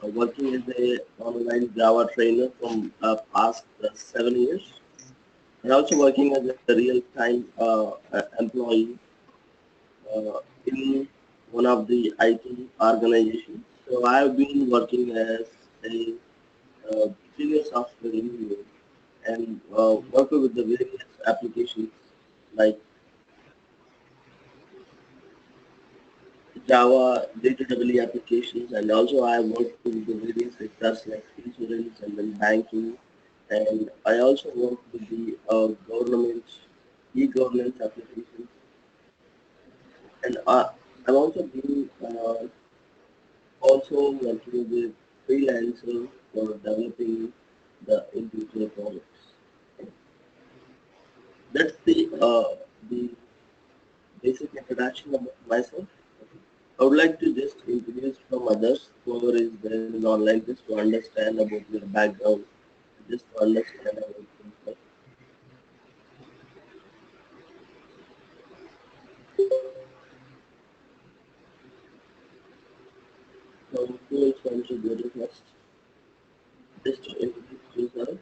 working as a online Java trainer from past 7 years. And also working as a real-time employee in one of the IT organizations. So I have been working as a senior software engineer and working with the various applications like Java, DTW applications, and also I have worked with the various sectors like insurance and then banking, and I also work with the government e-governance applications, and I've also been also working with freelancer for developing the individual projects. That's the basic introduction about myself. I would like to just introduce from others, whoever is there in online, just to understand about your background, just to understand about things. So who else wants to go to first? Just to introduce yourself.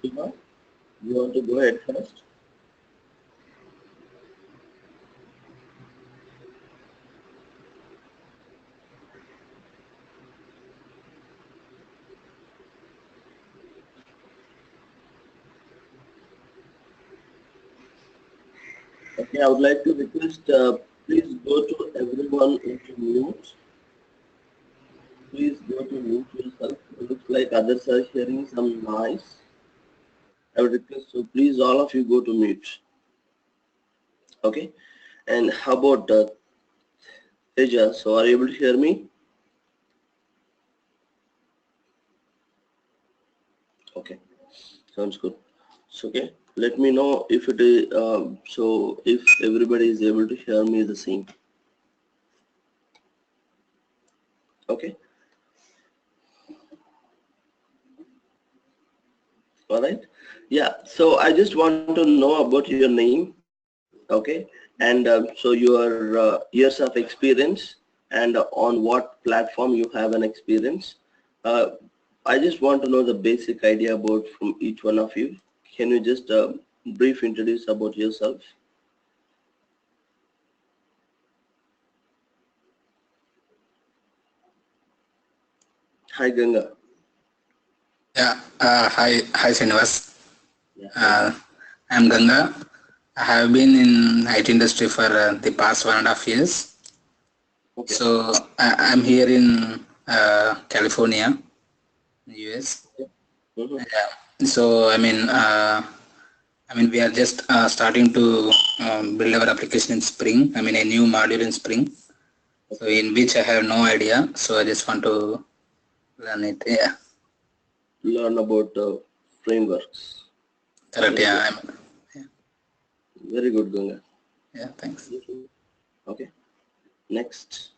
Shiva, you want to go ahead first? Okay, I would like to request, please go to everyone into mute. Please go to mute yourself. It looks like others are hearing some noise. I would request, so please all of you go to mute. Okay, and how about Teja? So are you able to hear me? Okay, sounds good. So okay, let me know if it is so if everybody is able to hear me the same. Okay. All right. Yeah. So I just want to know about your name. Okay. And so your years of experience and on what platform you have an experience. Uh, I just want to know the basic idea about from each one of you. Can you just brief introduce about yourself? Hi, Ganga. Yeah, hi Srinivas. Yeah. I'm Ganga. I have been in IT industry for the past 1.5 years. Okay. So I'm here in California, US. Mm-hmm. Yeah. So we are just starting to build our application in Spring. I mean, a new module in Spring. So in which I have no idea. So I just want to learn it. Yeah. Learn about frameworks. Correct. Very good. Yeah. Very good, Ganga. Yeah. Thanks. Okay. Next.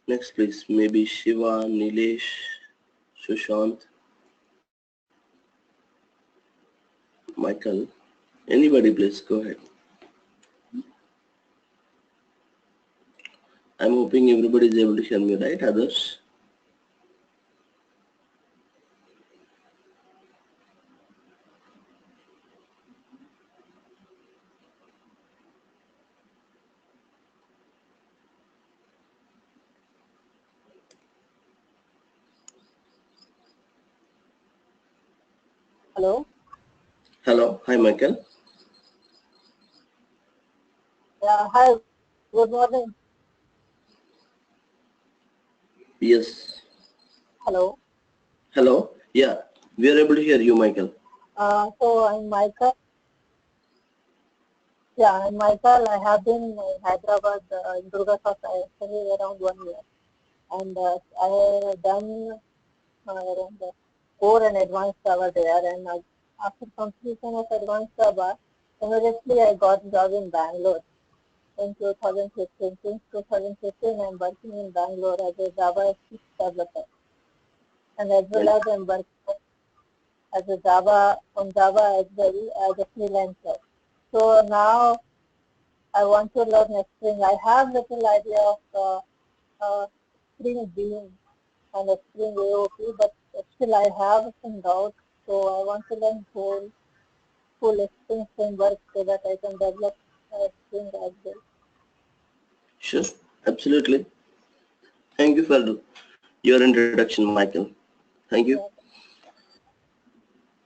Next, please. Maybe Shiva, Nilesh, Sushant, Michael. Anybody, please go ahead. I'm hoping everybody is able to hear me, right? Others? Hello. Hello. Hi, Michael. Yeah. Hi. Good morning. Yes. Hello. Hello. Yeah. We are able to hear you, Michael. So I'm Michael. Yeah, I'm Michael. I have been in Hyderabad, in Durgapur, actually around 1 year, and I have done around the core and advanced Java there. And after completion of advanced Java, immediately I got a job in Bangalore in 2015. Since 2015, I'm working in Bangalore as a Java 6 developer, and as well as I'm working as a on Java as well as a freelancer. So now I want to learn Spring. I have little idea of Spring Beam and a Spring AOP, but still I have some doubts. So I want to learn full Spring framework so that I can develop Spring as well. Sure, absolutely. Thank you for your introduction, Michael. Thank you.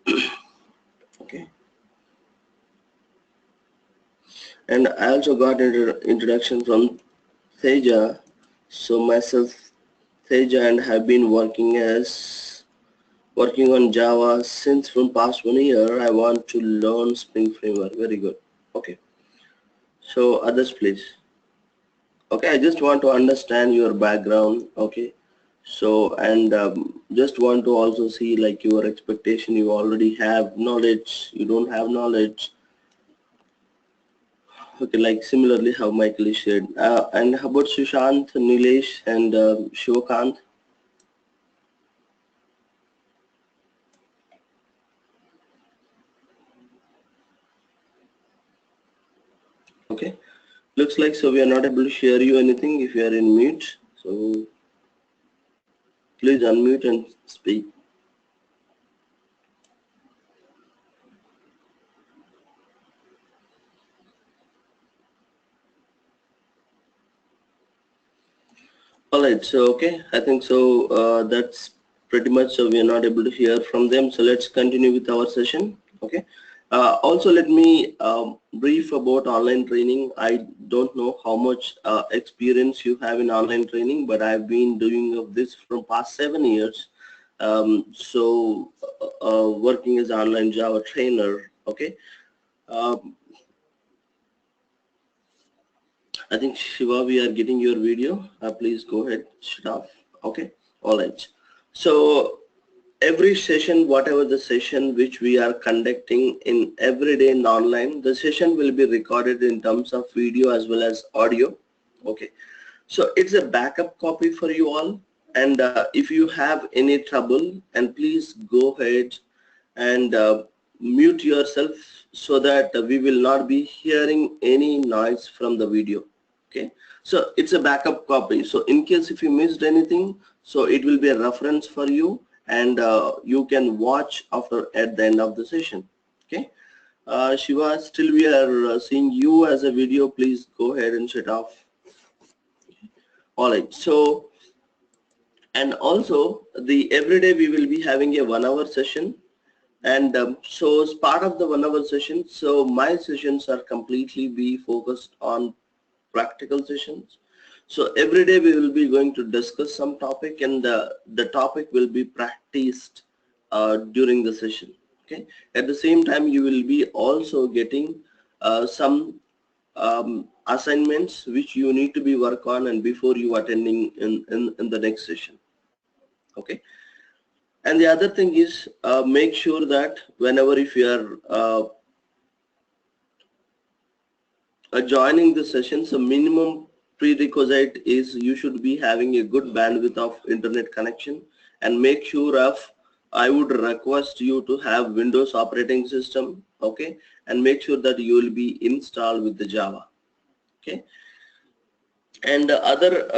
Yeah. Okay. And I also got introduction from Teja. So myself, Teja, and have been working on Java since from past 1 year. I want to learn Spring Framework. Very good. Okay. So others, please. Okay, I just want to understand your background. Okay. So and just want to also see like your expectation. You already have knowledge. You don't have knowledge. Okay, like similarly how Michael is shared. And how about Sushant, Nilesh, and Shivakant? Okay, looks like so we are not able to share you anything if you are in mute. So please unmute and speak. All right, so okay, I think so that's pretty much so we are not able to hear from them. So let's continue with our session. Okay. Also, let me brief about online training. I don't know how much experience you have in online training, but I've been doing this from past 7 years. Working as an online Java trainer. Okay. Um, I think Shiva, we are getting your video. Please go ahead, shut off. Okay. All right. So every session, whatever the session which we are conducting in every day in online, the session will be recorded in terms of video as well as audio. Okay. So it's a backup copy for you all. And if you have any trouble, and please go ahead and mute yourself so that we will not be hearing any noise from the video. Okay, so it's a backup copy, so in case if you missed anything, so it will be a reference for you, and you can watch after at the end of the session. Okay, Shiva, still we are seeing you as a video. Please go ahead and shut off. All right, so and also the everyday we will be having a 1 hour session. And so as part of the 1 hour session, so my sessions are completely be focused on practical sessions. So every day we will be going to discuss some topic, and the topic will be practiced during the session. Okay. At the same time, you will be also getting some assignments which you need to be work on and before you attending in the next session. Okay. And the other thing is make sure that whenever if you are joining the session, so minimum prerequisite is you should be having a good bandwidth of internet connection, and make sure of, I would request you to have Windows operating system. Okay, and make sure that you will be installed with the Java. Okay, and other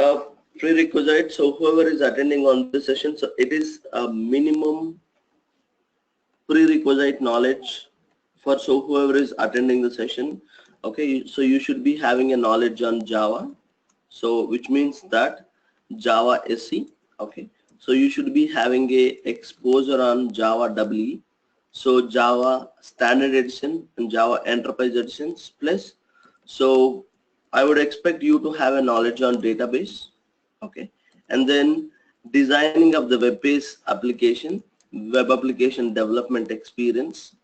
prerequisite, so whoever is attending on this session, so it is a minimum prerequisite knowledge for so whoever is attending the session. Okay, so you should be having a knowledge on Java, so which means that Java SE. Okay, so you should be having a exposure on Java EE, so Java Standard Edition and Java Enterprise Editions plus. So I would expect you to have a knowledge on database. Okay, and then designing of the web-based application, web application development experience.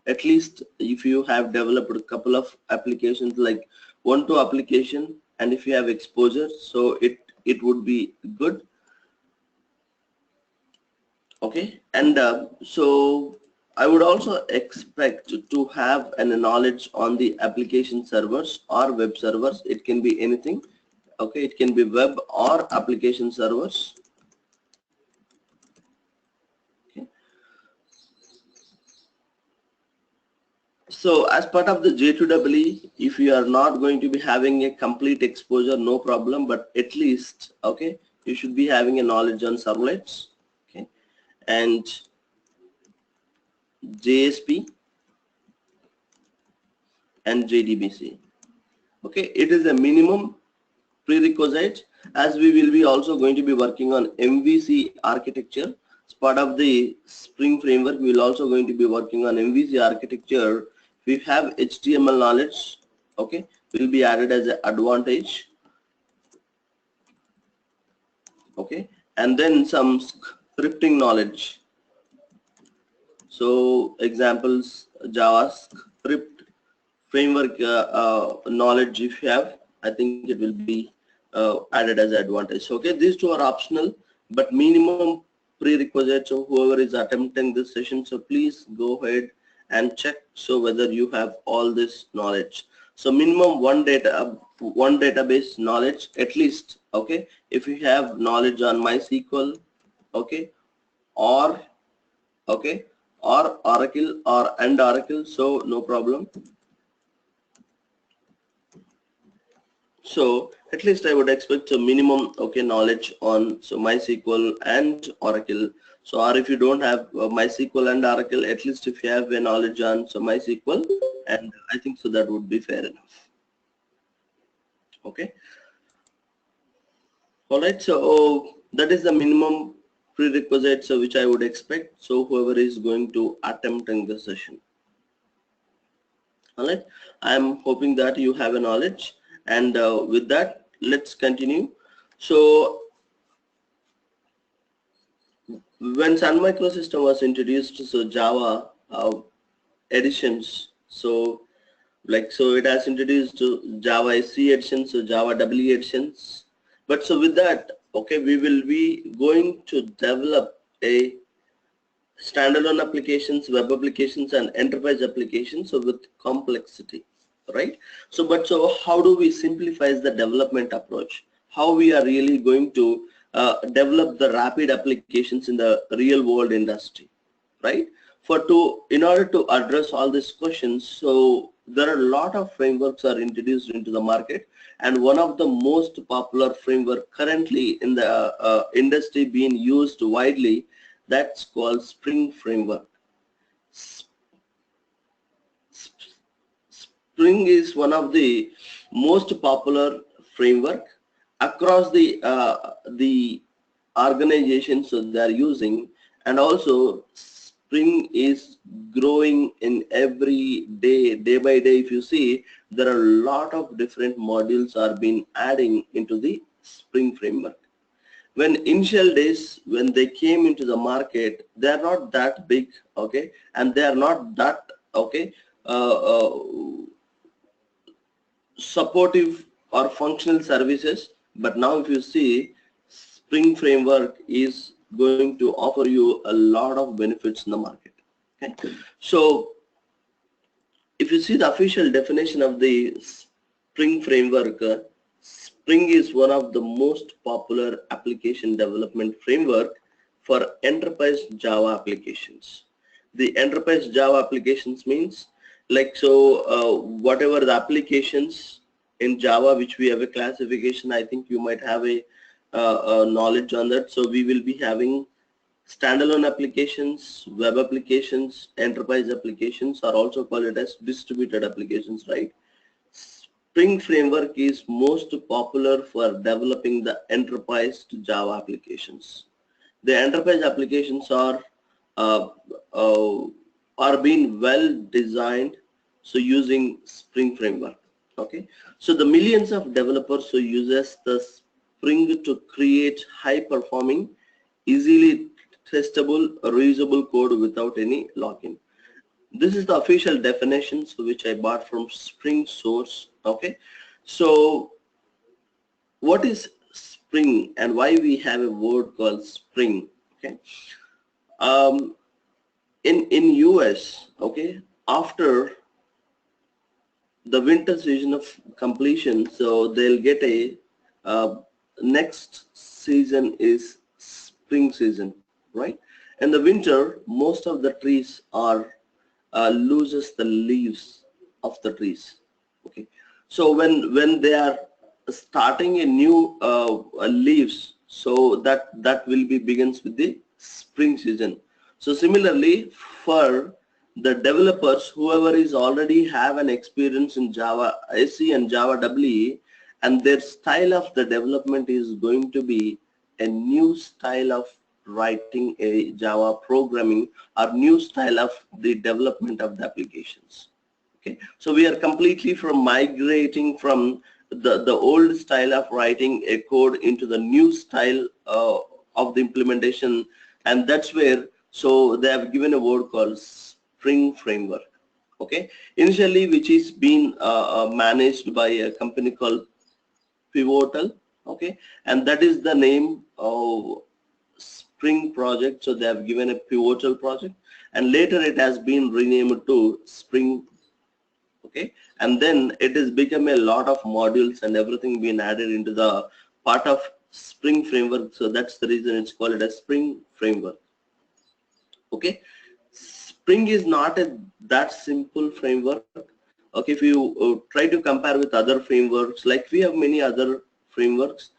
At least if you have developed a couple of applications, like 1-2 application, and if you have exposure, so it would be good. Okay, and so I would also expect to have a knowledge on the application servers or web servers. It can be anything. Okay, it can be web or application servers. Okay. So as part of the J2EE, if you are not going to be having a complete exposure, no problem, but at least, okay, you should be having a knowledge on servlets, okay, and JSP and JDBC. Okay, it is a minimum prerequisite, as we will be also going to be working on MVC architecture. As part of the Spring framework, we will also going to be working on MVC architecture. If we have HTML knowledge, okay, will be added as an advantage. Okay, and then some scripting knowledge. So examples, JavaScript framework knowledge, if you have, I think it will be added as advantage. Okay, these two are optional, but minimum prerequisites. So whoever is attempting this session, so please go ahead and check so whether you have all this knowledge. So minimum one database knowledge at least. Okay, if you have knowledge on MySQL, okay, or okay, or Oracle and Oracle, so no problem. So at least I would expect a minimum, okay, knowledge on so MySQL and Oracle. So or if you don't have MySQL and Oracle, at least if you have a knowledge on so MySQL, and I think so that would be fair enough. Okay. All right. So that is the minimum prerequisites which I would expect. So whoever is going to attempting the session. All right. I'm hoping that you have a knowledge. And with that, let's continue. So when Sun Microsystem was introduced, so Java editions, so it has introduced to Java SC editions, so Java EE editions. But so with that, okay, we will be going to develop a standalone applications, web applications, and enterprise applications, so with complexity, right? So how do we simplify the development approach? How we are really going to develop the rapid applications in the real world industry, right? In order to address all these questions, so there are a lot of frameworks are introduced into the market, and one of the most popular framework currently in the industry being used widely, that's called Spring framework. Spring is one of the most popular framework across the organizations that they are using, and also Spring is growing in every day by day. If you see, there are a lot of different modules are being adding into the Spring framework. When initial days, when they came into the market, they are not that big, okay, and they are not that, okay, supportive or functional services. But now if you see, Spring framework is going to offer you a lot of benefits in the market. Okay, so if you see the official definition of the Spring framework, Spring is one of the most popular application development framework for enterprise Java applications. The enterprise Java applications means whatever the applications in Java which we have a classification, I think you might have a knowledge on that. So we will be having standalone applications, web applications, enterprise applications, are also called as distributed applications, right? Spring framework is most popular for developing the enterprise to Java applications. The enterprise applications are being well designed, so using Spring framework. Okay, so the millions of developers who uses the Spring to create high performing, easily testable, reusable code without any login. This is the official definitions which I bought from Spring source. Okay, so what is Spring and why we have a word called Spring? Okay, in US, okay, after the winter season of completion, so they'll get a next season is spring season, right? In the winter, most of the trees are loses the leaves of the trees. Okay, so when they are starting a new leaves, so that will be begins with the spring season. So similarly, for the developers, whoever is already have an experience in Java SE and Java EE, and their style of the development is going to be a new style of writing a Java programming or new style of the development of the applications. Okay, so we are completely from migrating from the old style of writing a code into the new style of the implementation, and that's where, so they have given a word called Spring Framework. Okay, initially which is being managed by a company called Pivotal. Okay, and that is the name of Spring project. So they have given a Pivotal project, and later it has been renamed to Spring. Okay, and then it has become a lot of modules and everything being added into the part of Spring framework. So that's the reason it's called a Spring framework. Okay, Spring is not a that simple framework. Okay, if you try to compare with other frameworks, like we have many other frameworks,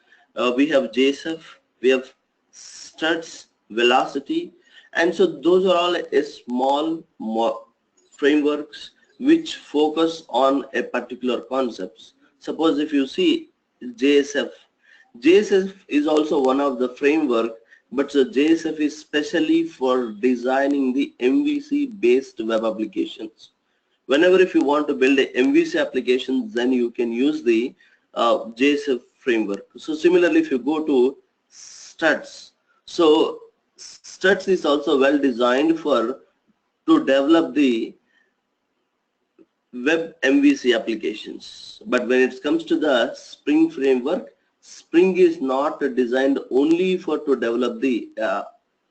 we have JSF, we have Struts, Velocity, and so those are all a small frameworks which focus on a particular concepts. Suppose if you see JSF, JSF is also one of the framework, but so JSF is specially for designing the MVC based web applications. Whenever if you want to build a MVC application, then you can use the JSF framework. So similarly, if you go to Struts, so Struts is also well designed for to develop the web MVC applications. But when it comes to the Spring framework, Spring is not designed only for to develop the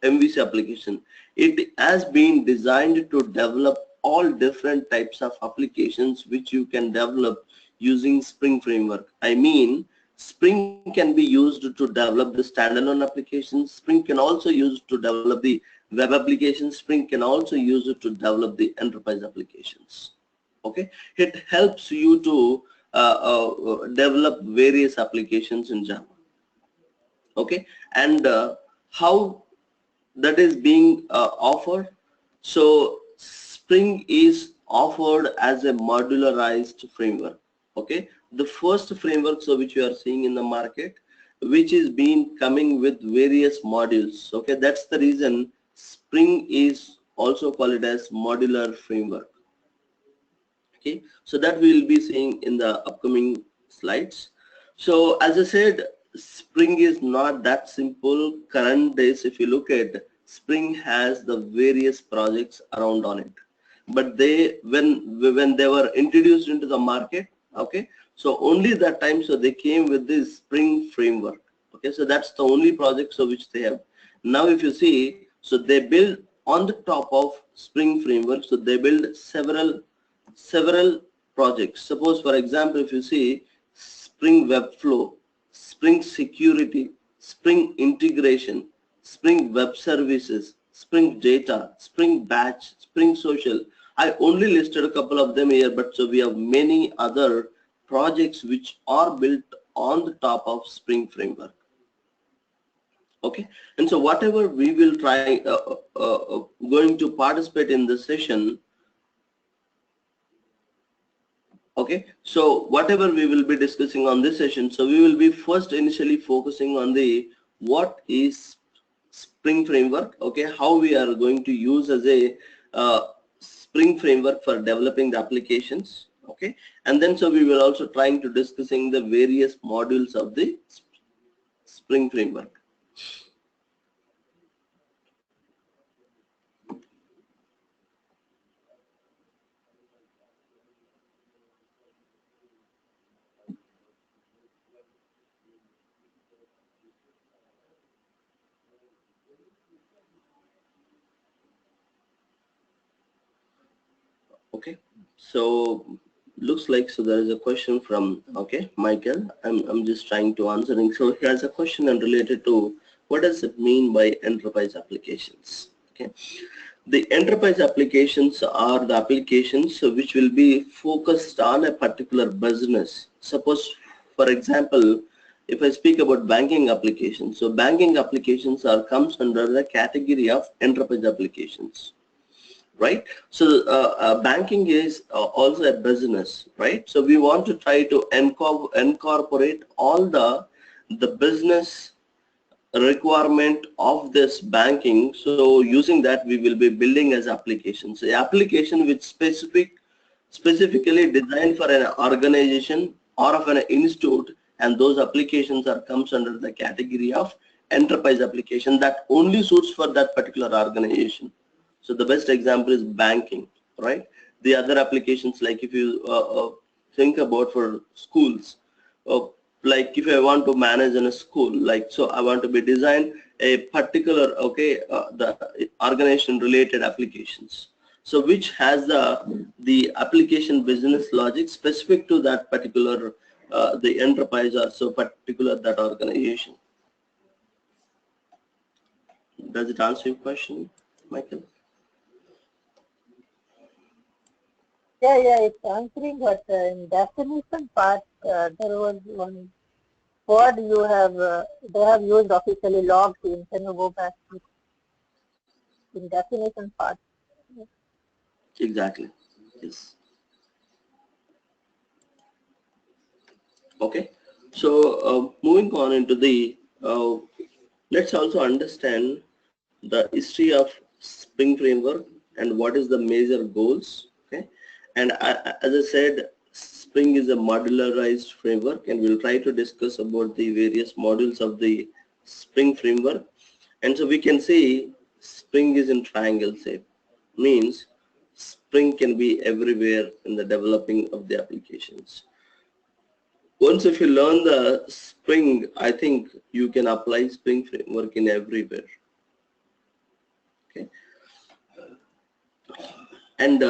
MVC application. It has been designed to develop all different types of applications which you can develop using Spring framework. I mean, Spring can be used to develop the standalone applications. Spring can also use to develop the web applications. Spring can also use it to develop the enterprise applications. Okay, it helps you to develop various applications in Java. Okay, and how that is being offered. So Spring is offered as a modularized framework. Okay, the first framework, so which you are seeing in the market, which is being coming with various modules. Okay, that's the reason Spring is also called as modular framework. Okay, so that we will be seeing in the upcoming slides. So as I said, Spring is not that simple. Current days, if you look at, Spring has the various projects around on it, but they when they were introduced into the market, okay, so only that time, so they came with this Spring framework. Okay, so that's the only project so which they have. Now if you see, so they build on the top of Spring framework, so they build several projects. Suppose for example, if you see Spring Webflow, Spring Security, Spring Integration, Spring Web Services, Spring Data, Spring Batch, Spring Social. I only listed a couple of them here, but so we have many other projects which are built on the top of Spring framework. Okay, and so whatever we will try going to participate in this session. Okay, so whatever we will be discussing on this session, so we will be first initially focusing on the what is Spring framework. Okay, how we are going to use as a Spring framework for developing the applications. Okay, and then so we will also trying to discussing the various modules of the Spring framework. Okay, so looks like so there is a question from Michael. I'm just trying to answering. So he has a question and related to what does it mean by enterprise applications. Okay, the enterprise applications are the applications which will be focused on a particular business. Suppose, for example, if I speak about banking applications, so banking applications are comes under the category of enterprise applications, right? So banking is also a business, right? So we want to try to incorporate all the business requirement of this banking. So using that, we will be building as applications, the application which specifically designed for an organization or of an institute, and those applications are comes under the category of enterprise application that only suits for that particular organization. So the best example is banking, right? The other applications, like if you think about for schools, uh, like if I want to manage in a school, like so I want to be design a particular the organization related applications. So which has the application business logic specific to that particular the enterprise or so particular that organization. Does it answer your question, Michael? Yeah, it's answering, but in definition part, there was one word you have, they have used officially, log team. Can you go back to in definition part? Exactly. Yes. Okay. So moving on into the let's also understand the history of Spring Framework and what is the major goals. Okay, and as I said, Spring is a modularized framework, and we'll try to discuss about the various modules of the Spring Framework. And so we can see Spring is in triangle shape, means Spring can be everywhere in the developing of the applications. Once if you learn the Spring, I think you can apply Spring Framework in everywhere. Okay, and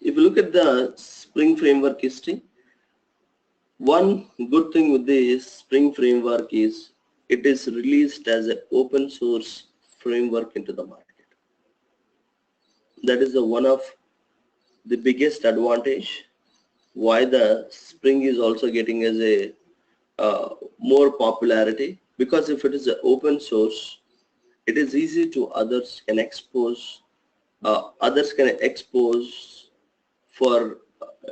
if you look at the Spring Framework history, one good thing with the Spring Framework is it is released as an open source framework into the market. That is the one of the biggest advantage why the Spring is also getting as a more popularity, because if it is an open source, it is easy to others can expose for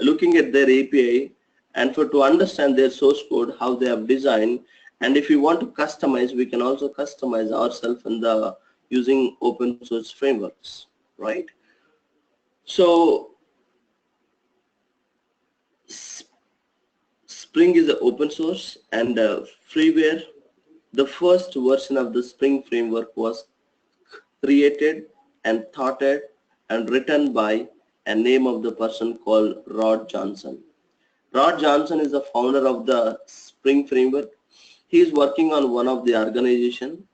looking at their API and for to understand their source code, how they have designed. And if we want to customize, we can also customize ourselves in the using open source frameworks, right? So Spring is open source and freeware. The first version of the Spring framework was created and thoughted and written by a name of the person called Rod Johnson. Rod Johnson is the founder of the Spring framework. He is working on one of the organization,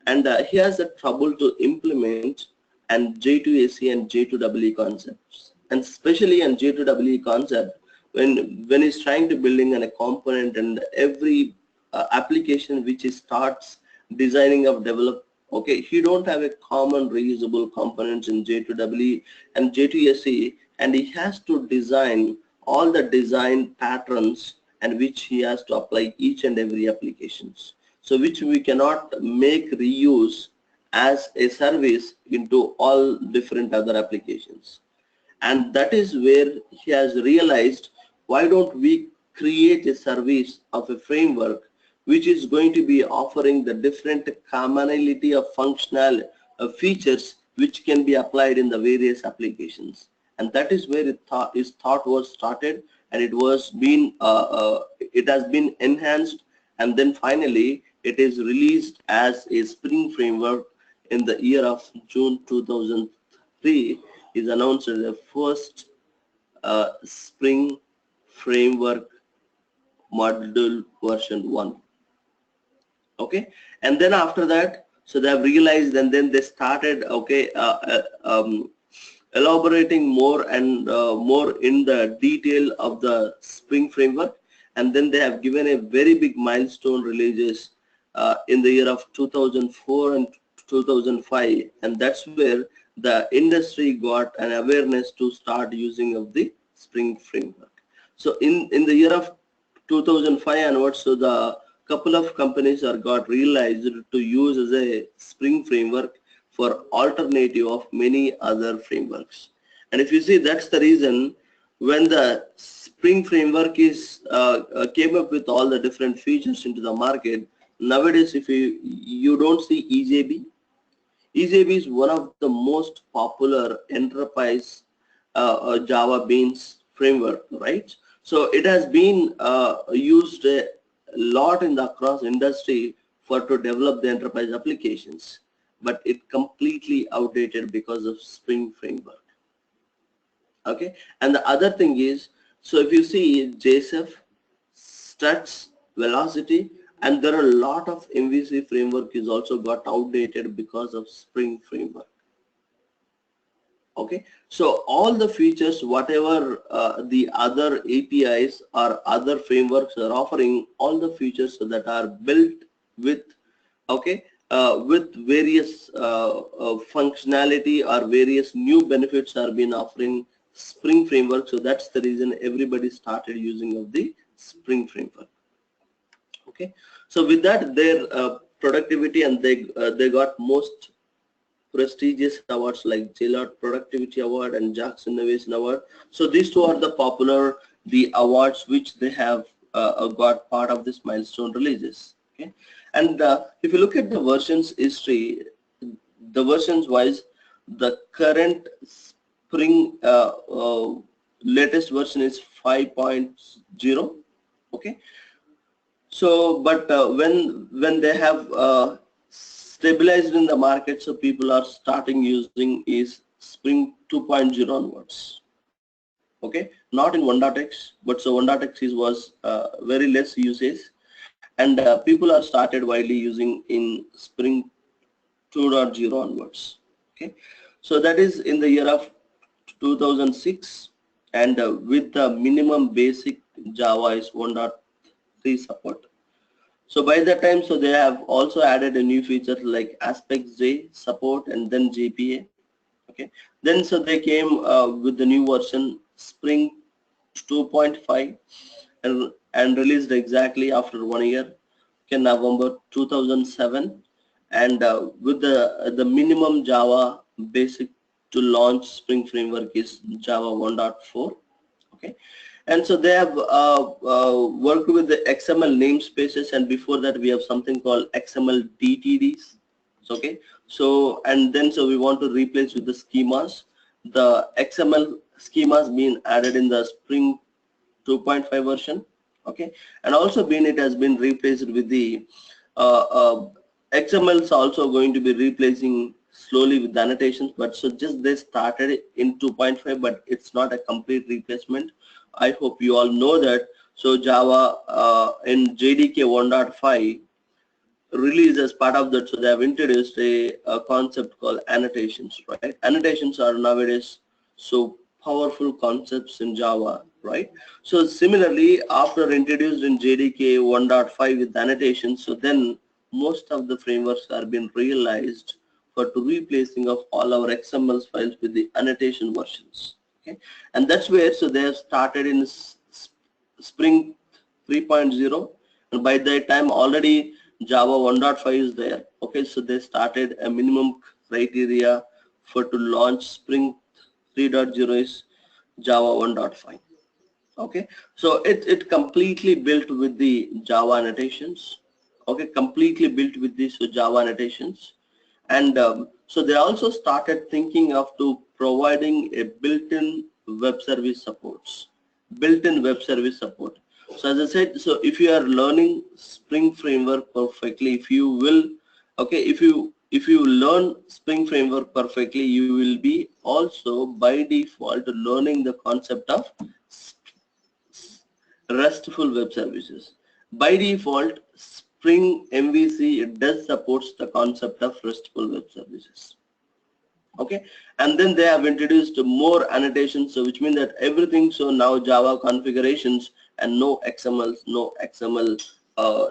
and he has a trouble to implement and J2AC and J2EE concepts, and especially in J2EE concept when he's trying to building a component, and every application which he starts designing of develop, okay, he don't have a common reusable components in J2EE and J2SE, and he has to design all the design patterns and which he has to apply each and every applications, so which we cannot make reuse as a service into all different other applications. And that is where he has realized, why don't we create a service of a framework which is going to be offering the different commonality of functional features which can be applied in the various applications. And that is where his thought was started, and it has been enhanced, and then finally it is released as a Spring framework in the year of June 2003. Is announced as the first Spring framework module version 1. Okay, and then after that, so they have realized, and then they started elaborating more and more in the detail of the Spring Framework. And then they have given a very big milestone releases in the year of 2004 and 2005, and that's where the industry got an awareness to start using of the Spring Framework. So in the year of 2005 onwards, so the couple of companies are got realized to use as a Spring Framework for alternative of many other frameworks. And if you see, that's the reason when the Spring Framework is came up with all the different features into the market. Nowadays, if you don't see EJB, EJB is one of the most popular enterprise Java Beans framework, right? So it has been used a lot in the across industry for to develop the enterprise applications, but it completely outdated because of Spring Framework. Okay, and the other thing is, so if you see JSF, Struts, Velocity, and there are a lot of MVC framework is also got outdated because of Spring Framework. Okay, so all the features, whatever the other APIs or other frameworks are offering, all the features that are built with, okay, with various functionality or various new benefits are being offering Spring Framework. So that's the reason everybody started using of the Spring Framework. Okay, so with that, their productivity, and they got most prestigious awards like JLOT Productivity Award and JAX Innovation Award. So these two are the popular awards which they have got part of this milestone releases. Okay, and if you look at the versions history, the versions wise, the current Spring latest version is 5.0. Okay, so but when they have stabilized in the market, so people are starting using is Spring 2.0 onwards. Okay, not in 1.x, but so 1.x was very less usage, and people are started widely using in Spring 2.0 onwards. Okay, so that is in the year of 2006, and with the minimum basic Java is 1.3 support. So by that time, so they have also added a new feature like Aspect J support and then JPA. Okay, then so they came with the new version Spring 2.5 and released exactly after 1 year, okay, November 2007, and with the minimum Java basic to launch Spring Framework is Java 1.4. Okay, and so they have worked with the XML namespaces, and before that we have something called XML DTDs. Okay, so and then so we want to replace with the schemas. The XML schemas being added in the Spring 2.5 version. Okay, and also it has been replaced with the XML is also going to be replacing slowly with the annotations, but so just they started in 2.5, but it's not a complete replacement. I hope you all know that. So Java in JDK 1.5 release as part of that, so they have introduced a concept called annotations, right? Annotations are nowadays so powerful concepts in Java, right? So similarly, after introduced in JDK 1.5 with annotations, so then most of the frameworks are being realized for to replacing of all our XML files with the annotation versions. Okay, and that's where so they have started in Spring 3.0, and by that time already Java 1.5 is there. Okay, so they started a minimum criteria for to launch Spring 3.0 is Java 1.5. Okay, so it completely built with the Java annotations. Okay, completely built with this Java annotations, and so they also started thinking of to providing a built-in web service supports, built-in web service support. So as I said, so if you are learning Spring Framework perfectly, if you will, okay, if you learn Spring Framework perfectly, you will be also by default learning the concept of RESTful web services. By default, Spring MVC, it does supports the concept of RESTful web services. Okay, and then they have introduced more annotations, so which means that everything, so now Java configurations and no XML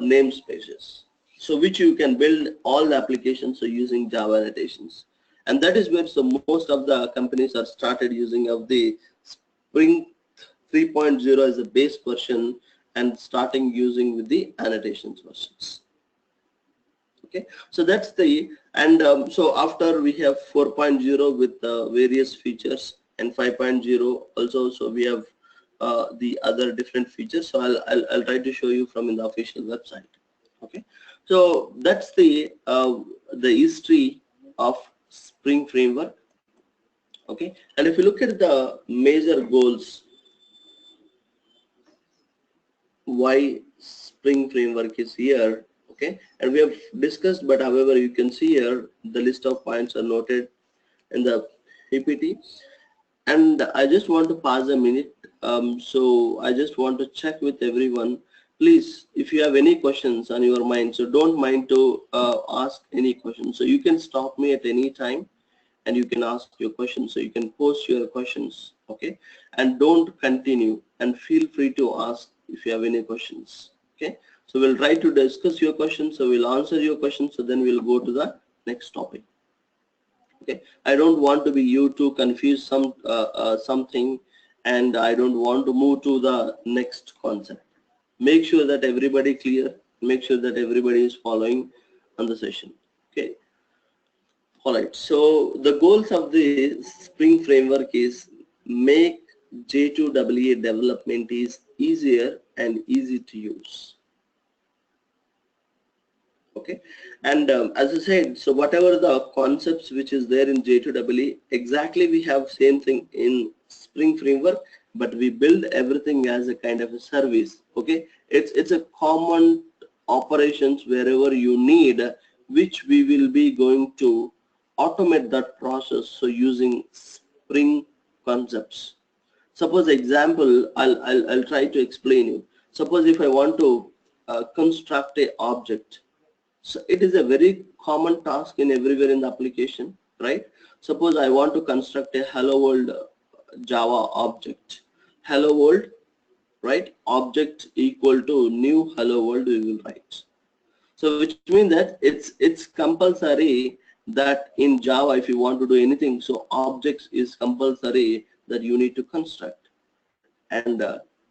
namespaces, so which you can build all the applications so using Java annotations. And that is where so most of the companies are started using of the Spring 3.0 as a base version and starting using with the annotations versions. Okay, so that's the, and so after we have 4.0 with various features, and 5.0 also, so we have the other different features. So I'll try to show you from in the official website. Okay, so that's the history of Spring Framework. Okay, and if you look at the major goals, why Spring Framework is here. Okay, and we have discussed, but however you can see here the list of points are noted in the PPT, and I just want to pause a minute. So I just want to check with everyone, please, if you have any questions on your mind, so don't mind to ask any questions. So you can stop me at any time and you can ask your questions, so you can post your questions. Okay, and don't continue, and feel free to ask if you have any questions. Okay, so we'll try to discuss your questions, so we'll answer your questions, so then we'll go to the next topic. Okay, I don't want to be you to confuse something, and I don't want to move to the next concept. Make sure that everybody clear, make sure that everybody is following on the session. Okay, all right, so the goals of the Spring Framework is make J2EE development is easier and easy to use. Okay, and as I said, so whatever the concepts which is there in J2EE, exactly we have same thing in Spring Framework, but we build everything as a kind of a service. Okay, it's a common operations wherever you need, which we will be going to automate that process, so using Spring concepts. Suppose example, I'll try to explain you. Suppose if I want to construct a object, so it is a very common task in everywhere in the application, right? Suppose I want to construct a hello world Java object. Hello world, right? Object equal to new hello world we will write. So which means that it's compulsory that in Java, if you want to do anything, so objects is compulsory that you need to construct. And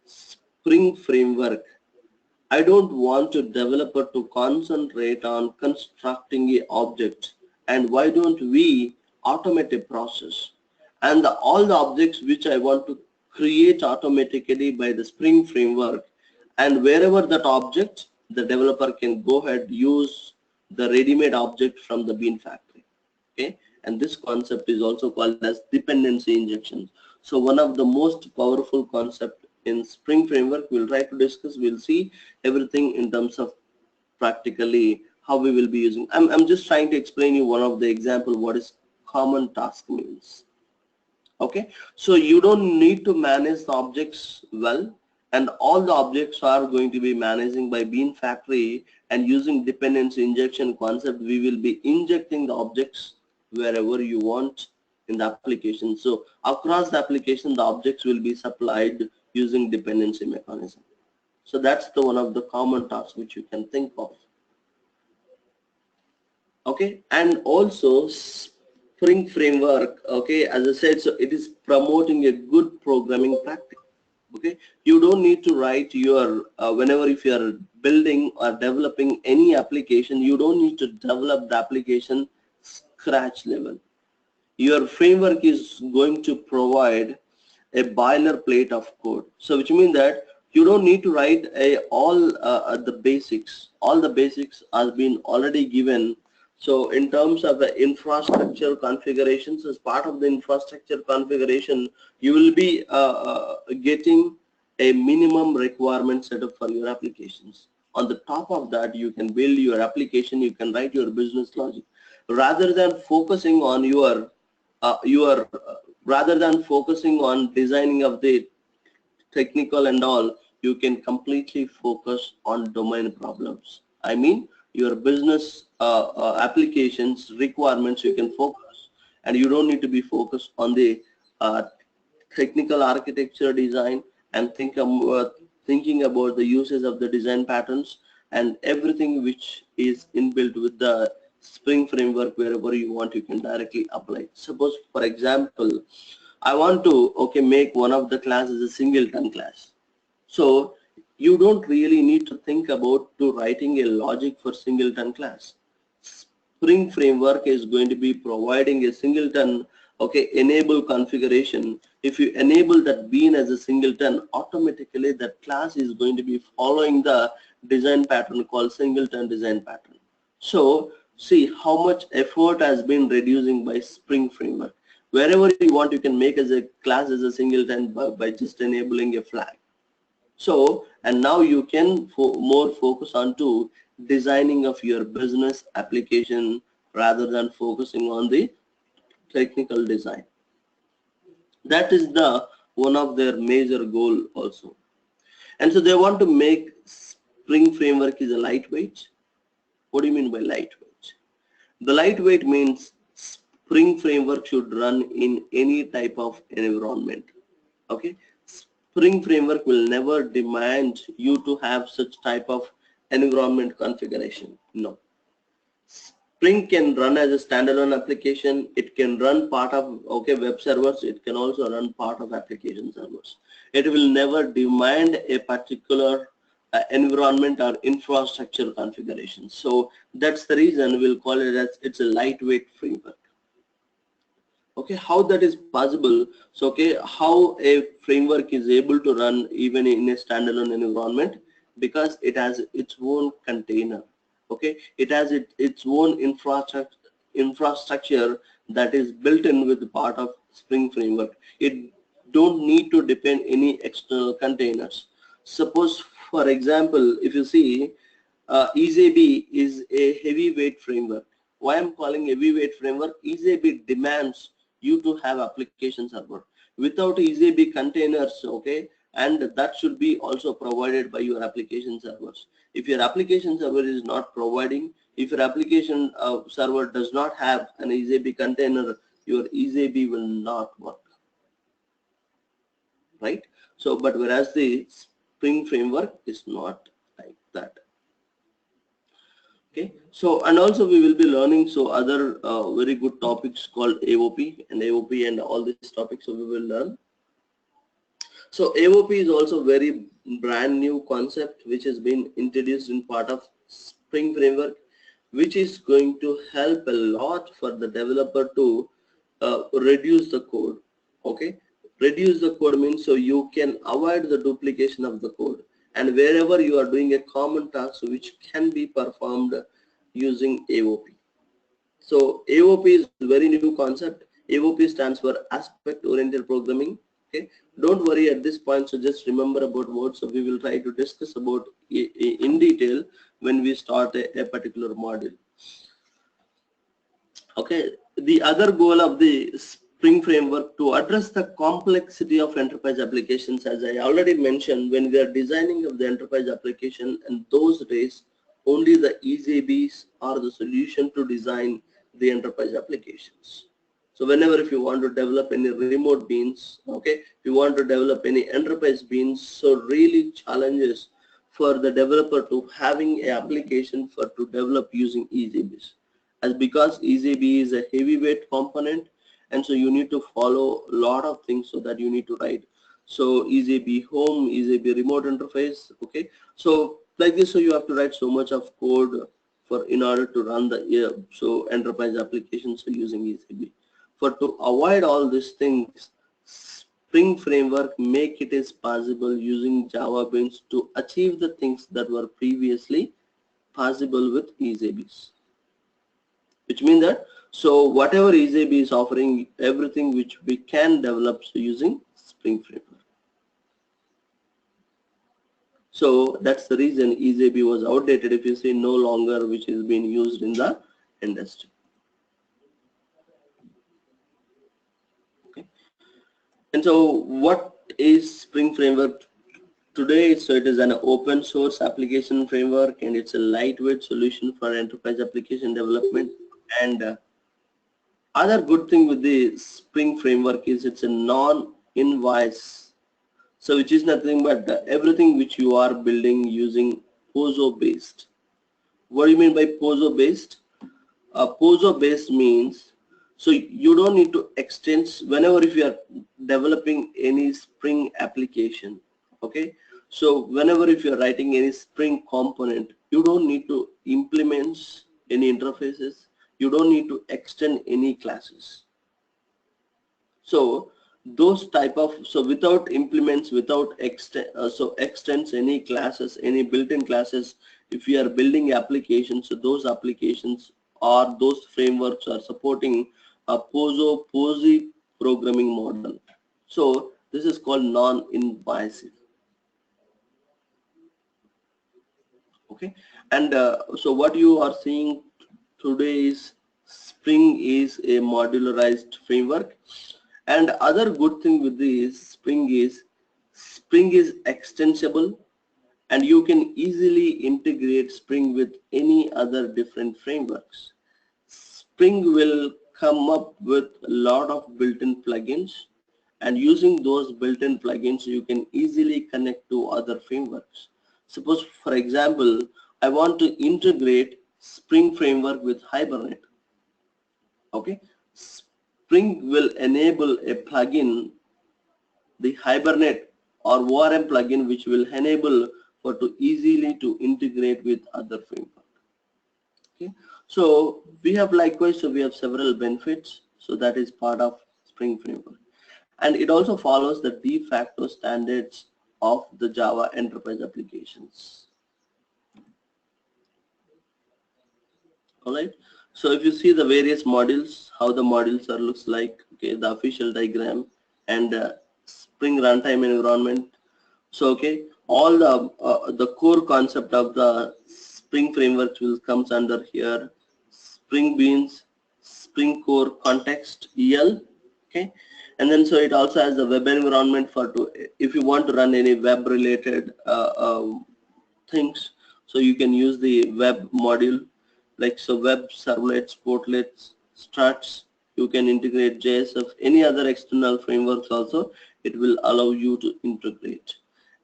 Spring Framework, I don't want a developer to concentrate on constructing a object, and why don't we automate a process, and all the objects which I want to create automatically by the Spring Framework, and wherever that object, the developer can go ahead use the ready-made object from the Bean factory. Okay, and this concept is also called as dependency injection. So one of the most powerful concept in Spring Framework we'll try to discuss. We'll see everything in terms of practically how we will be using. I'm just trying to explain you one of the example what is common task means. Okay, so you don't need to manage the objects well, and all the objects are going to be managing by Bean factory, and using dependency injection concept we will be injecting the objects wherever you want in the application. So across the application the objects will be supplied using dependency mechanism. So that's the one of the common tasks which you can think of. Okay, and also Spring Framework, okay, as I said, so it is promoting a good programming practice. Okay, you don't need to write your whenever if you are building or developing any application, you don't need to develop the application scratch level. Your framework is going to provide a boilerplate of code, so which means that you don't need to write all the basics. All the basics has been already given. So in terms of the infrastructure configurations, as part of the infrastructure configuration, you will be getting a minimum requirement setup for your applications. On the top of that, you can build your application, you can write your business logic. Rather than focusing on rather than focusing on designing of the technical and all, you can completely focus on domain problems. I mean your business applications requirements you can focus, and you don't need to be focused on the technical architecture design and thinking about the uses of the design patterns and everything which is inbuilt with the Spring framework. Wherever you want, you can directly apply. Suppose, for example, I want to make one of the classes a singleton class. So you don't really need to think about to writing a logic for singleton class. Spring framework is going to be providing a singleton enable configuration. If you enable that bean as a singleton, automatically that class is going to be following the design pattern called singleton design pattern. So see how much effort has been reducing by Spring framework. Wherever you want, you can make as a class as a singleton by just enabling a flag. So, and now you can more focus on to designing of your business application rather than focusing on the technical design. That is the one of their major goal also. And so they want to make Spring framework is a lightweight. What do you mean by lightweight? The lightweight means Spring framework should run in any type of environment. Okay, Spring framework will never demand you to have such type of environment configuration. No. Spring can run as a standalone application. It can run part of web servers. It can also run part of application servers. It will never demand a particular environment or infrastructure configuration. So that's the reason we'll call it as it's a lightweight framework. Okay, how that is possible? So how a framework is able to run even in a standalone environment, because it has its own container. Okay, it has its own infrastructure that is built in with part of Spring framework. It don't need to depend any external containers. Suppose, for example, if you see EasyB is a heavyweight framework. Why I'm calling heavyweight framework? EasyB demands you to have application server. Without EasyB containers, and that should be also provided by your application servers. If your application server is not providing, if your application server does not have an EasyB container, your EasyB will not work, right? So, but whereas the Spring framework is not like that. Okay, so and also we will be learning other very good topics called AOP and all these topics, so we will learn. So AOP is also very brand new concept which has been introduced in part of Spring framework, which is going to help a lot for the developer to reduce the code. Okay, reduce the code means so you can avoid the duplication of the code, and wherever you are doing a common task which can be performed using AOP. So AOP is a very new concept. AOP stands for aspect oriented programming. Okay, don't worry at this point, so just remember about words. So we will try to discuss about in detail when we start a particular module. Okay, the other goal of the Spring framework to address the complexity of enterprise applications, as I already mentioned, when we are designing of the enterprise application, and those days only the EasyBs are the solution to design the enterprise applications. So whenever if you want to develop any remote beans, if you want to develop any enterprise beans, so really challenges for the developer to having an application for to develop using EasyBs, as because EasyB is a heavyweight component, and so you need to follow a lot of things so that you need to write. So EasyB home, EasyB remote interface. Okay, so like this, so you have to write so much of code for in order to run the enterprise applications using EasyB. For to avoid all these things, Spring framework make it is possible using Java beans to achieve the things that were previously possible with EasyBs. Which means that whatever EasyB is offering, everything which we can develop using Spring framework. So that's the reason EasyB was outdated. If you see, no longer which is being used in the industry. And so what is Spring framework today? So it is an open source application framework, and it's a lightweight solution for enterprise application development. And Other good thing with the Spring framework is it's a non-invoice. So which is nothing but everything which you are building using POSO based. What do you mean by POSO based? POSO based means, so you don't need to extend whenever if you are developing any Spring application, okay? So whenever if you are writing any Spring component, you don't need to implement any interfaces, you don't need to extend any classes. So those type of, so without implements, without extends any classes, any built-in classes, if you are building applications, so those applications or those frameworks are supporting a POSI programming model. So this is called non-invasive. Okay, and so what you are seeing today is Spring is a modularized framework. And other good thing with this Spring is extensible, and you can easily integrate Spring with any other different frameworks. Spring will come up with a lot of built-in plugins, and using those built-in plugins you can easily connect to other frameworks. Suppose for example I want to integrate Spring framework with Hibernate. Okay, Spring will enable a plugin, the Hibernate or ORM plugin, which will enable for to easily to integrate with other framework. Okay, so we have likewise, so we have several benefits. So that is part of Spring framework, and it also follows the de facto standards of the Java enterprise applications. All right. So if you see the various modules, how the modules are looks like, okay, the official diagram and Spring runtime environment. So okay, all the core concept of the Spring framework will comes under here. Spring Beans, Spring Core Context EL. Okay, and then so it also has the web environment for to if you want to run any web related things. So you can use the web module, like so web servlets, portlets, struts. You can integrate JS of any other external frameworks also. It will allow you to integrate.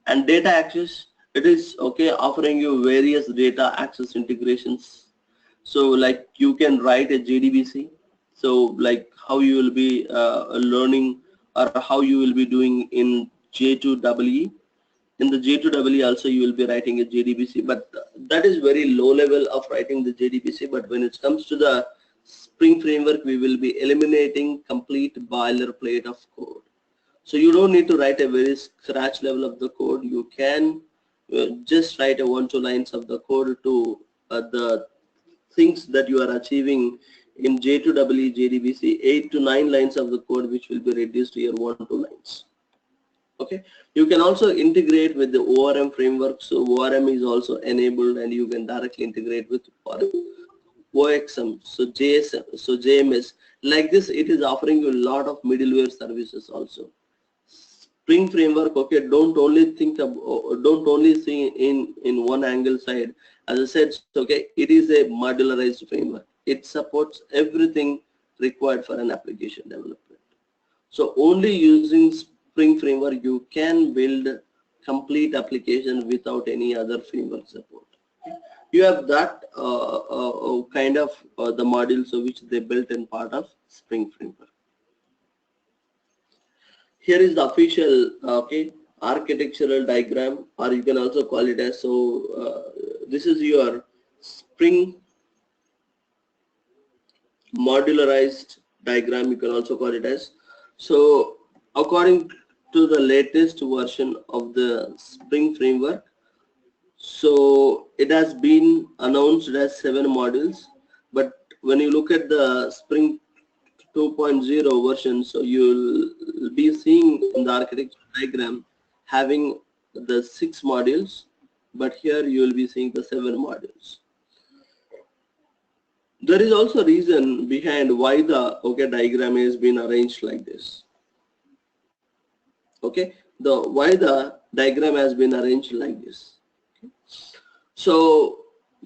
And data access, it is okay offering you various data access integrations. So like you can write a JDBC. So like how you will be learning or how you will be doing in J2EE. In the J2EE also you will be writing a JDBC, but that is very low level of writing the JDBC. But when it comes to the Spring framework, we will be eliminating complete boilerplate of code. So you don't need to write a very scratch level of the code. You can just write a 1-2 lines of the code to the things that you are achieving in J2EE JDBC, 8 to 9 lines of the code, which will be reduced to your 1-2 lines. Okay, you can also integrate with the ORM framework. So ORM is also enabled, and you can directly integrate with OXM, so JSM, so JMS. Like this, it is offering you a lot of middleware services also. Spring framework, okay, don't only think of, don't only see in one angle side. As I said, okay, it is a modularized framework. It supports everything required for an application development. So only using Spring framework you can build complete application without any other framework support. You have that kind of the modules which they built in part of Spring framework. Here is the official okay architectural diagram, or you can also call it as, so this is your Spring modularized diagram, you can also call it as. So according to the latest version of the Spring framework, so it has been announced as 7 modules, but when you look at the Spring 2.0 version, so you'll be seeing in the architecture diagram having the 6 modules, but here you will be seeing the 7 modules. There is also a reason behind why the okay diagram has been arranged like this. Okay, the why the diagram has been arranged like this. Okay. So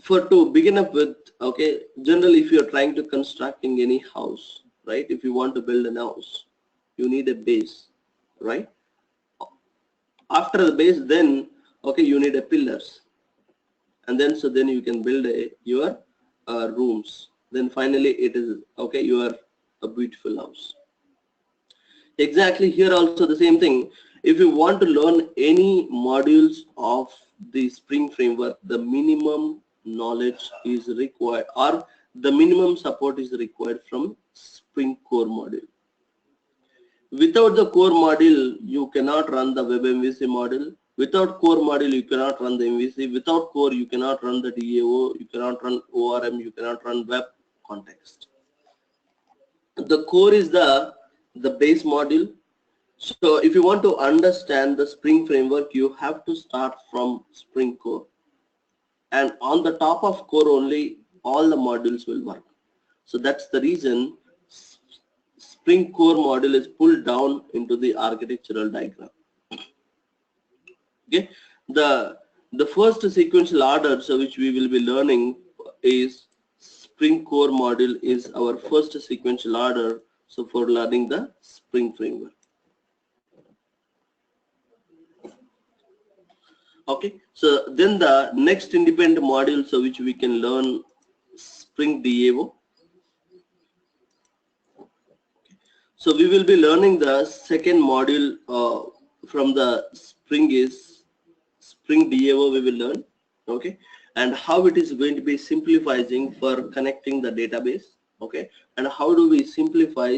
for to begin up with, okay, generally if you are trying to constructing any house, right? If you want to build an house, you need a base, right? After the base, then okay, you need a pillars, and then so then you can build your rooms. Then finally it is okay, your a beautiful house. Exactly, here also the same thing. If you want to learn any modules of the Spring framework, the minimum knowledge is required, or the minimum support is required from Spring core module. Without the core module, you cannot run the web MVC module. Without core module, you cannot run the MVC. Without core, you cannot run the DAO, you cannot run ORM, you cannot run web context. The core is the base module. So if you want to understand the Spring framework, you have to start from Spring core. And on the top of core only, all the modules will work. So that's the reason Spring core module is pulled down into the architectural diagram. Okay, the first sequential order, so which we will be learning is Spring core module is our first sequential order. So for learning the Spring framework. Okay, so then the next independent module, so which we can learn Spring DAO. So we will be learning the second module from the Spring is Spring DAO we will learn, okay, and how it is going to be simplifying for connecting the database, okay, and how do we simplify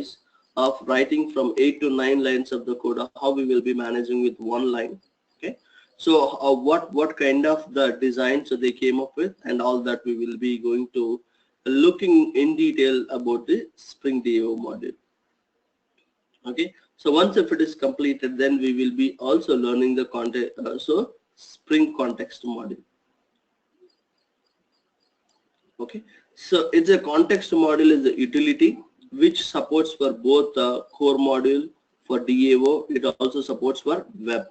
of writing from 8 to 9 lines of the code, how we will be managing with one line, okay. So what kind of the design so they came up with, and all that we will be going to looking in detail about the Spring DAO module. Okay, so once if it is completed, then we will be also learning the context, so Spring context module. Okay, so it's a context module is a utility which supports for both core module for DAO. It also supports for web.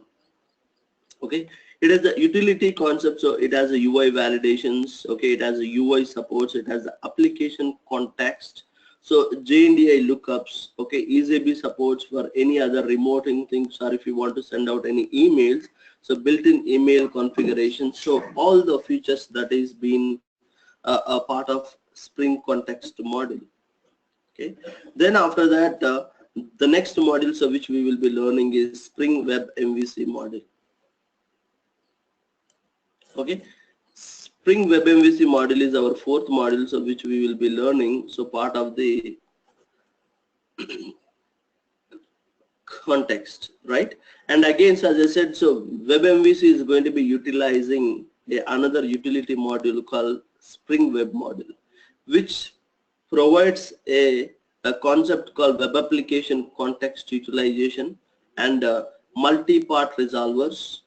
Okay, it is a utility concept, so it has a UI validations. Okay, it has a UI supports. It has the application context. So JNDI lookups, okay, EasyB supports for any other remoting things, or if you want to send out any emails, so built-in email configuration. So all the features that is being a part of Spring context module. Okay, then after that, the next module, so which we will be learning is Spring Web MVC module. Okay, Spring Web MVC module is our fourth module, so which we will be learning. So part of the context, right? And again, so as I said, so Web MVC is going to be utilizing another utility module called Spring Web module, which provides a concept called web application context utilization and multi-part resolvers.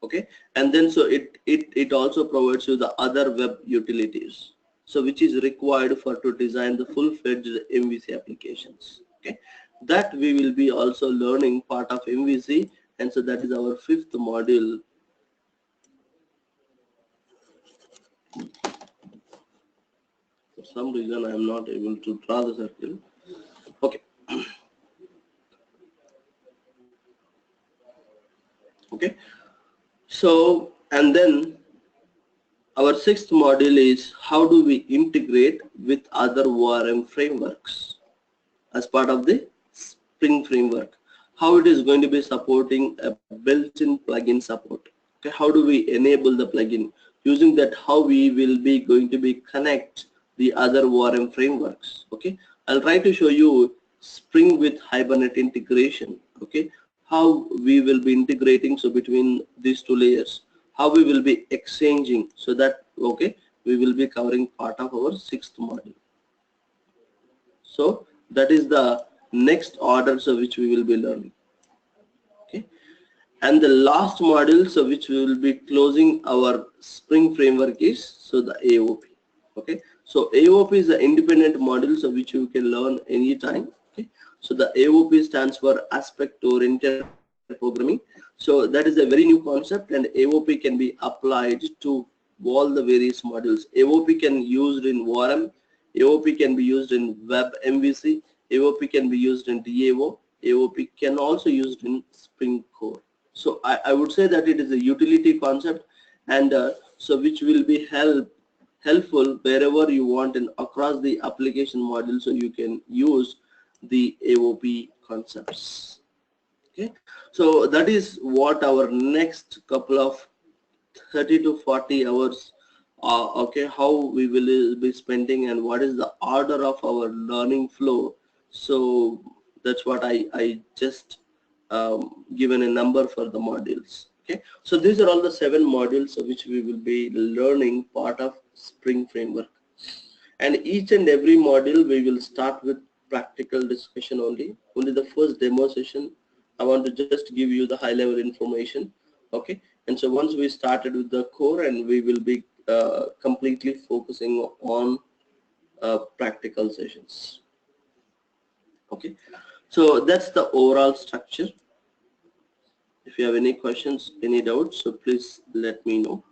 Okay, and then so it also provides you the other web utilities, so which is required for to design the full-fledged MVC applications. Okay, that we will be also learning part of MVC, and so that is our fifth module. For some reason I am not able to draw the circle. Okay. Okay, so and then our sixth module is how do we integrate with other ORM frameworks as part of the Spring framework. How it is going to be supporting a built-in plugin support. Okay, how do we enable the plugin? Using that, how we will be going to be connect the other ORM frameworks. Okay, I'll try to show you Spring with Hibernate integration. Okay, how we will be integrating so between these two layers, how we will be exchanging, so that okay, we will be covering part of our sixth module. So that is the next order, so which we will be learning. Okay, and the last module, so which we will be closing our Spring framework is so the AOP. Okay, so AOP is the independent module, so which you can learn anytime. Okay, so the AOP stands for aspect oriented programming. So that is a very new concept, and AOP can be applied to all the various modules. AOP can be used in ORM, AOP can be used in web MVC, AOP can be used in DAO, AOP can also used in Spring Core. So I would say that it is a utility concept, and so which will be helpful wherever you want in across the application module, so you can use the AOP concepts. Okay, so that is what our next couple of 30 to 40 hours, okay, how we will be spending and what is the order of our learning flow. So that's what I just given a number for the modules. Okay, so these are all the 7 modules which we will be learning part of Spring Framework, and each and every module we will start with practical discussion only the first demo session. I want to just give you the high level information. Okay, and so once we started with the core, and we will be completely focusing on practical sessions. Okay, so that's the overall structure. If you have any questions, any doubts, so please let me know.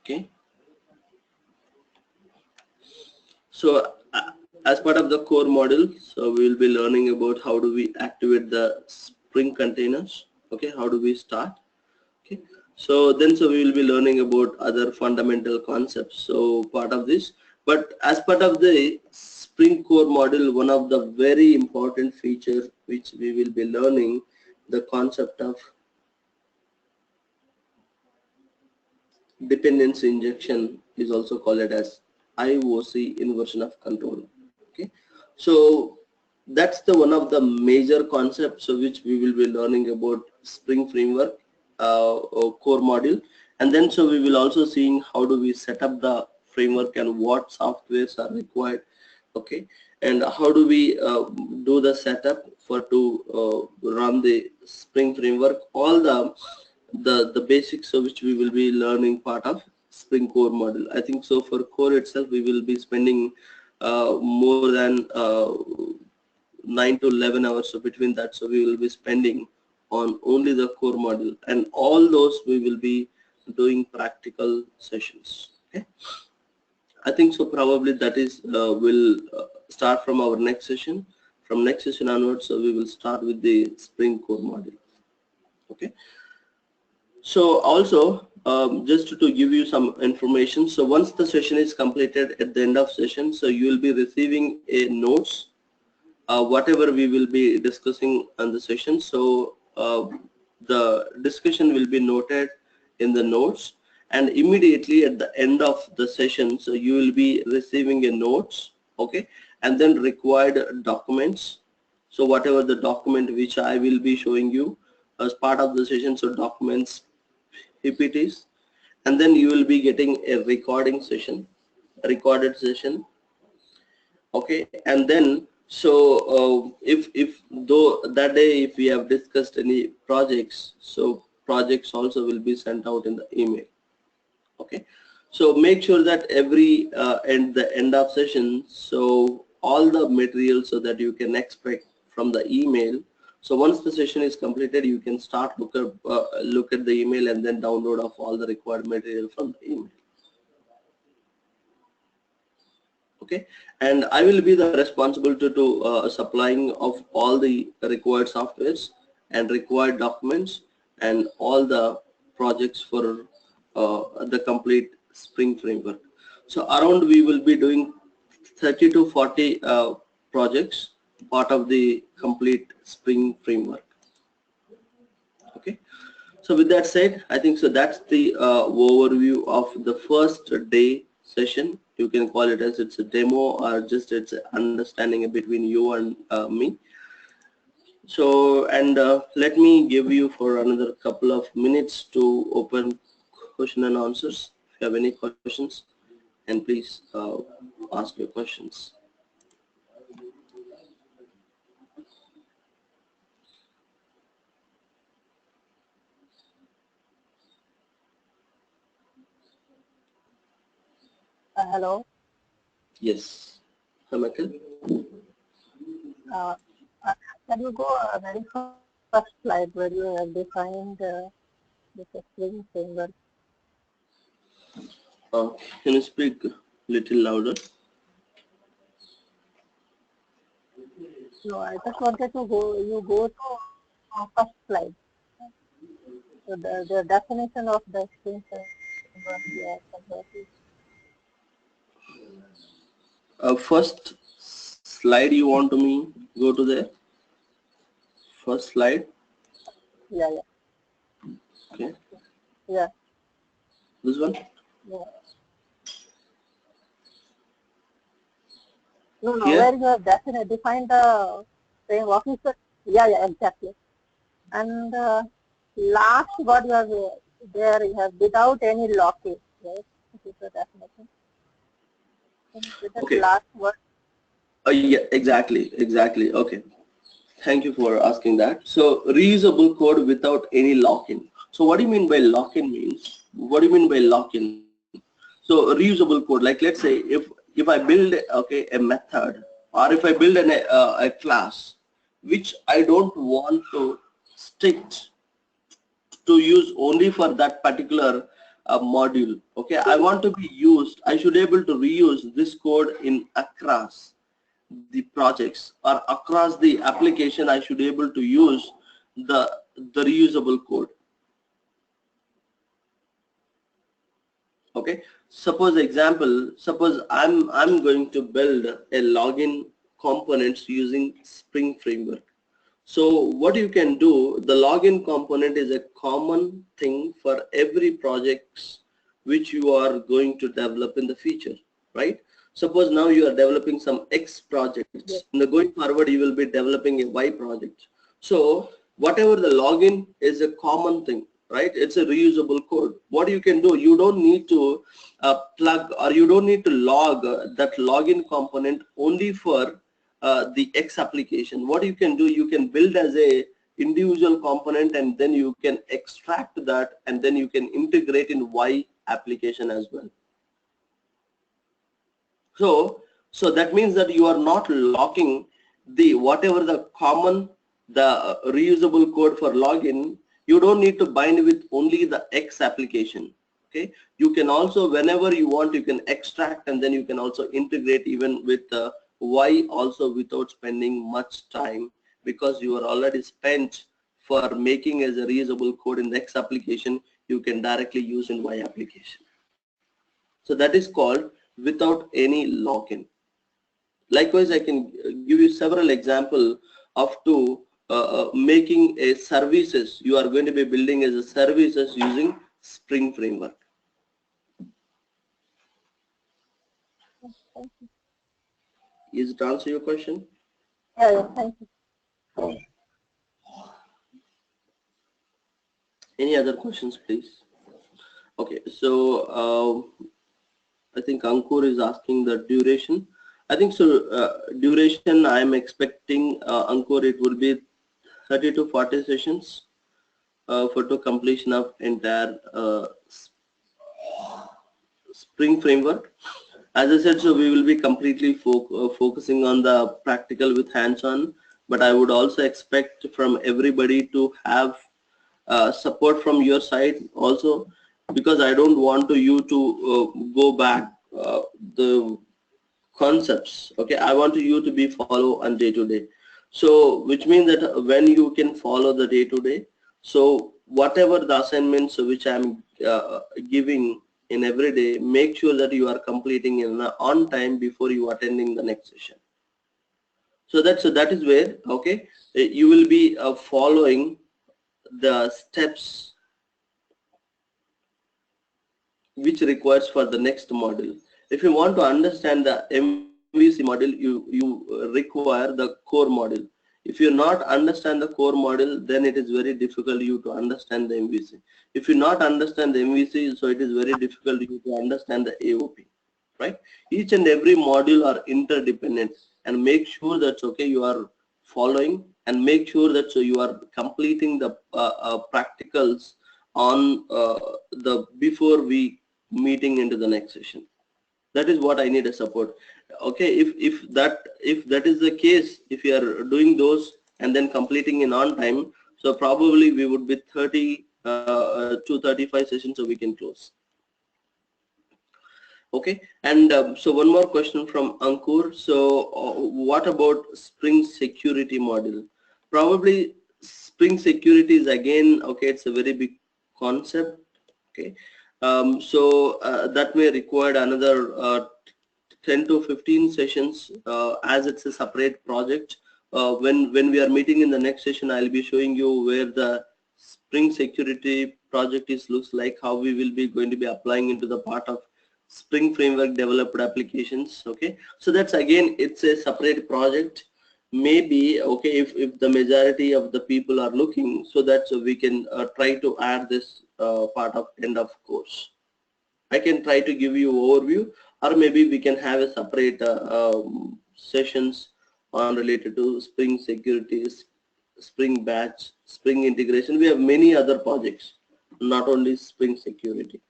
Okay, so as part of the core module, so we will be learning about how do we activate the Spring containers. Okay, how do we start? Okay, so we will be learning about other fundamental concepts, so part of this. But as part of the Spring Core module, one of the very important features which we will be learning, the concept of dependency injection, is also called it as IOC, inversion of control. Okay, so that's the one of the major concepts which we will be learning about Spring Framework core module. And then so we will also seeing how do we set up the framework and what softwares are required. Okay, and how do we do the setup for to run the Spring Framework, all the basics of which we will be learning part of Spring Core module. I think so for core itself we will be spending more than 9 to 11 hours, so between that, so we will be spending on only the core module, and all those we will be doing practical sessions. Okay, I think so probably that is will start from our next session. From next session onwards, so we will start with the Spring Core module. Okay, so also just to give you some information, so once the session is completed at the end of session, so you will be receiving a notes whatever we will be discussing on the session. So the discussion will be noted in the notes, and immediately at the end of the session, so you will be receiving a notes. Okay, and then required documents. So whatever the document which I will be showing you as part of the session, so documents, PPTs, and then you will be getting a recorded session. Okay, and then so if though that day if we have discussed any projects, so projects also will be sent out in the email. Okay, so make sure that every the end of session, so all the material so that you can expect from the email. So once the session is completed, you can start look at the email and then download of all the required material from the email. Okay, and I will be the responsible to supplying of all the required softwares and required documents and all the projects for the complete Spring Framework. So around we will be doing 30 to 40 projects part of the complete Spring Framework. Okay, so with that said, I think so that's the overview of the first day session. You can call it as it's a demo or just it's an understanding between you and me. So, and let me give you for another couple of minutes to open question and answers. If you have any questions, and please ask your questions. Hello. Yes, hi Michael. Uh, can you go very first slide where you have defined the Spring Framework? Can you speak little louder? No, I just wanted to go to first slide. So the definition of the Spring framework here converted. First slide you want to me go to there? First slide. Yeah, yeah, Okay. yeah, This one? yeah. No, Here? where you have defined the framework is the, yeah, yeah, exactly. And last what you have there you have without any lockage, right? This is the definition. With that Okay. last word. Yeah, exactly. Okay. Thank you for asking that. So reusable code without any lock-in. So what do you mean by lock-in means? What do you mean by lock-in? So reusable code, like let's say if I build a method, or if I build a class which I don't want to stick to use only for that particular module. Okay, I want to be used. I should be able to reuse this code in across the projects or across the application. I should be able to use the reusable code. Okay, suppose I'm going to build a login components using Spring Framework. So what you can do, the login component is a common thing for every projects which you are going to develop in the future, right? Suppose now you are developing some X projects. Yes. In the going forward, you will be developing a Y project. So whatever the login is a common thing, right? It's a reusable code. What you can do, you don't need to plug, or you don't need to log that login component only for the X application. What you can do, you can build as a individual component, and then you can extract that, and then you can integrate in Y application as well. So that means that you are not locking the whatever the common, the reusable code for login. You don't need to bind with only the X application. Okay, you can also, whenever you want, you can extract, and then you can also integrate even with Y also without spending much time, because you are already spent for making as a reusable code in the X application. You can directly use in Y application. So that is called without any lock-in. Likewise, I can give you several examples of making a services. You are going to be building as a services using Spring Framework. Thank you. Is it answer your question? Yeah, yeah, thank you. Any other questions, please? Okay, so I think Ankur is asking the duration. I think so. Duration, I am expecting Ankur, it will be 30 to 40 sessions for the completion of entire Spring Framework. As I said, so we will be completely focusing on the practical with hands-on, but I would also expect from everybody to have support from your side also, because I don't want you to go back the concepts. Okay, I want you to be follow on day to day. So which means that when you can follow the day to day, so whatever the assignments which I'm giving in every day, make sure that you are completing in on time before you attending the next session. So that is where, okay, you will be following the steps which requires for the next module. If you want to understand the MVC module, you require the core module. If you not understand the core module, then it is very difficult you to understand the MVC. If you not understand the MVC, so it is very difficult you to understand the AOP, right? Each and every module are interdependent, and make sure that okay, you are following, and make sure that so you are completing the practicals on the before we meeting into the next session. That is what I need a support. Okay, if that is the case, if you are doing those and then completing in on time, so probably we would be 30 to 35 sessions, so we can close. Okay, and so one more question from Ankur. So what about Spring security module? Probably Spring security is again, okay, it's a very big concept. Okay, that may require another 10 to 15 sessions as it's a separate project. When we are meeting in the next session, I'll be showing you where the Spring security project looks like, how we will be going to be applying into the part of Spring framework developed applications. Okay, so that's again, it's a separate project. Maybe, okay, if the majority of the people are looking, so that so we can try to add this part of end of course. I can try to give you overview, or maybe we can have a separate sessions on related to Spring securities, Spring batch, Spring integration. We have many other projects, not only Spring security.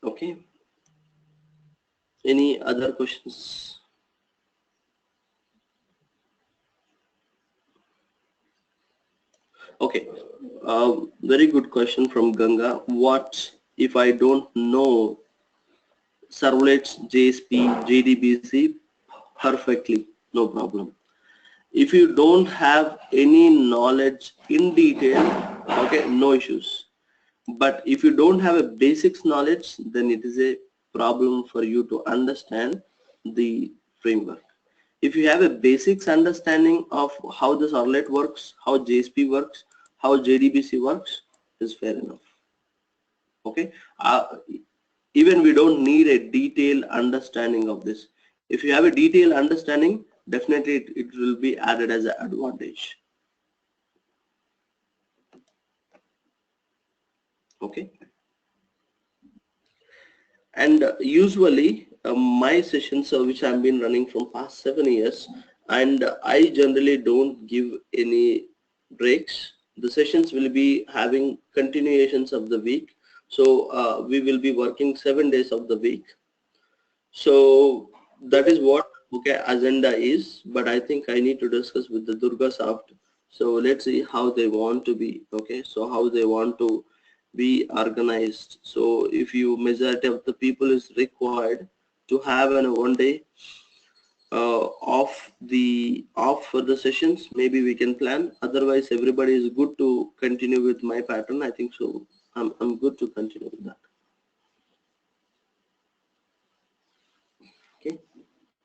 Okay, any other questions? Okay, very good question from Ganga. What if I don't know servlets, JSP, JDBC perfectly? No problem. If you don't have any knowledge in detail, okay, no issues. But if you don't have a basics knowledge, then it is a problem for you to understand the framework. If you have a basics understanding of how the servlet works, how JSP works, how JDBC works, is fair enough. Okay, even we don't need a detailed understanding of this. If you have a detailed understanding, definitely it will be added as an advantage. Okay, and usually my sessions which I've been running from past 7 years, and I generally don't give any breaks. The sessions will be having continuations of the week, so we will be working 7 days of the week. So that is what, okay, agenda is, but I think I need to discuss with the DurgaSoft. So let's see how they want to be. Okay, so how they want to be organized. So if you majority of the people is required to have a 1 day off for the sessions, maybe we can plan. Otherwise everybody is good to continue with my pattern. I think so I'm good to continue with that. Okay,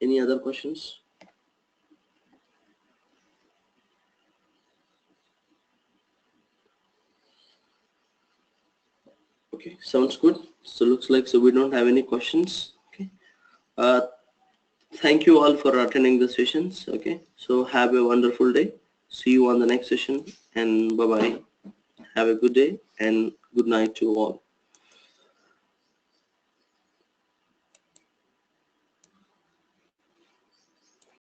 any other questions? Okay, sounds good. So looks like so we don't have any questions. Okay, thank you all for attending the sessions. Okay, so have a wonderful day. See you on the next session, and bye bye. Have a good day and good night to all.